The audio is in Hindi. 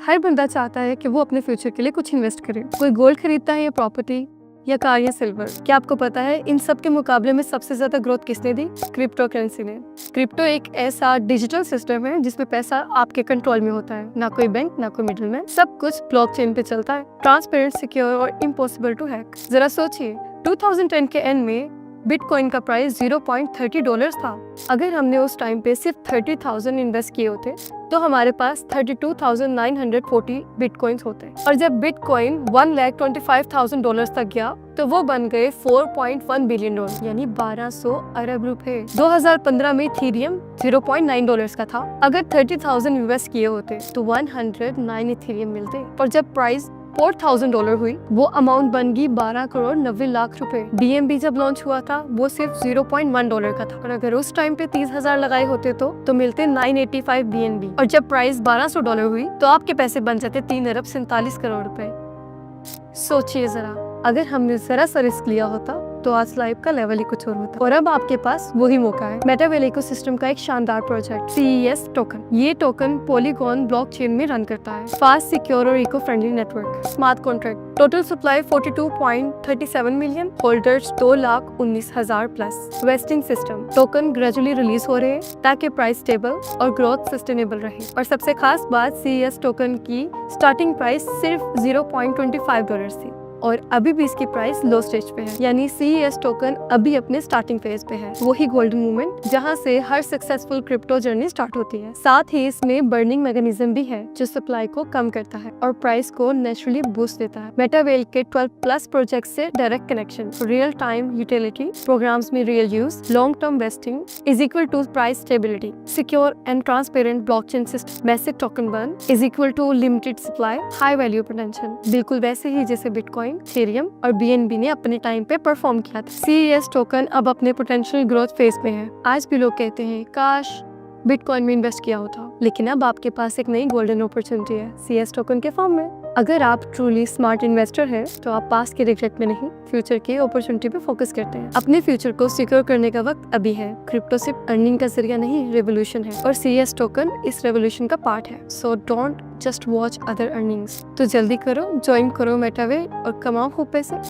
हर बंदा चाहता है कि वो अपने फ्यूचर के लिए कुछ इन्वेस्ट करे। कोई गोल्ड खरीदता है या प्रॉपर्टी या कार या सिल्वर। क्या आपको पता है इन सब के मुकाबले में सबसे ज्यादा ग्रोथ किसने दी? क्रिप्टो करेंसी ने। क्रिप्टो एक ऐसा डिजिटल सिस्टम है जिसमें पैसा आपके कंट्रोल में होता है, ना कोई बैंक ना कोई मिडलमैन। सब कुछ ब्लॉकचेन पे चलता है, ट्रांसपेरेंट, सिक्योर और इम्पॉसिबल टू हैक। जरा सोचिए 2010 के एंड में बिटकॉइन का प्राइस $0.30 था। अगर हमने उस टाइम पे सिर्फ 30,000 इन्वेस्ट किए होते तो हमारे पास 32,940 बिटकॉइंस होते। और जब बिटकॉइन $1,25,000 तक गया तो वो बन गए $4.1 बिलियन, यानी 1200 अरब रुपए। 2015 में इथेरियम $0.9 का था। अगर 30,000 इन्वेस्ट किए होते तो 109 इथेरियम मिलते। और जब प्राइस $4,000 हुई वो अमाउंट बन गई 12 करोड़ 90 लाख रुपए। BNB जब लॉन्च हुआ था वो सिर्फ $0.1 का था। और अगर उस टाइम पे 30,000 लगाए होते तो मिलते 985 BNB। और जब प्राइस $1,200 हुई तो आपके पैसे बन जाते 3 अरब 47 करोड़ रुपए। सोचिए जरा, अगर हमने जरा सा रिस्क लिया होता तो आज लाइफ का लेवल ही कुछ और होता। और अब आपके पास वही मौका है। मेटावेल इकोसिस्टम का एक शानदार प्रोजेक्ट CES टोकन। ये टोकन पॉलीगॉन ब्लॉकचेन में रन करता है। फास्ट, सिक्योर और eco friendly network. Smart contract. Total supply 42.37 million. Holders 2,19,000 plus. Vesting system. Token gradually release हो रहे हैं ताकि प्राइस स्टेबल और ग्रोथ सस्टेनेबल रहे। और सबसे खास बात, CES टोकन की स्टार्टिंग प्राइस सिर्फ $0.25 थी और अभी भी इसकी प्राइस लो स्टेज पे है, यानी CES टोकन अभी अपने स्टार्टिंग फेज पे है। वही गोल्डन मूवमेंट जहां से हर सक्सेसफुल क्रिप्टो जर्नी स्टार्ट होती है। साथ ही इसमें बर्निंग मैकेनिज्म भी है जो सप्लाई को कम करता है और प्राइस को नेचुरली बूस्ट देता है। मेटावेल के 12+ प्रोजेक्ट से direct connection, real time utility, programs में real use, long term vesting is equal to price stability, secure and transparent blockchain system, massive token burn is equal to limited supply, high value potential. बिल्कुल वैसे ही जैसे बिटकॉइन, इथेरियम और BNB ने अपने टाइम पे परफॉर्म किया था। CES टोकन अब अपने पोटेंशियल ग्रोथ फेज में है। आज भी लोग कहते हैं काश बिटकॉइन में इन्वेस्ट किया होता, लेकिन अब आपके पास एक नई गोल्डन अपॉर्चुनिटी है CES टोकन के फॉर्म में। अगर आप ट्रूली स्मार्ट इन्वेस्टर हैं तो आप पास्ट के रिग्रेट में नहीं, फ्यूचर की अपॉर्चुनिटी पे फोकस करते हैं। अपने फ्यूचर को सिक्योर करने का वक्त अभी है। क्रिप्टो सिर्फ अर्निंग का जरिया नहीं, रेवोल्यूशन है और CES टोकन इस रेवोल्यूशन का पार्ट है। So don't just watch other earnings. तो जल्दी करो, ज्वाइन करो मेटावेल और कमाओ खूब पैसे।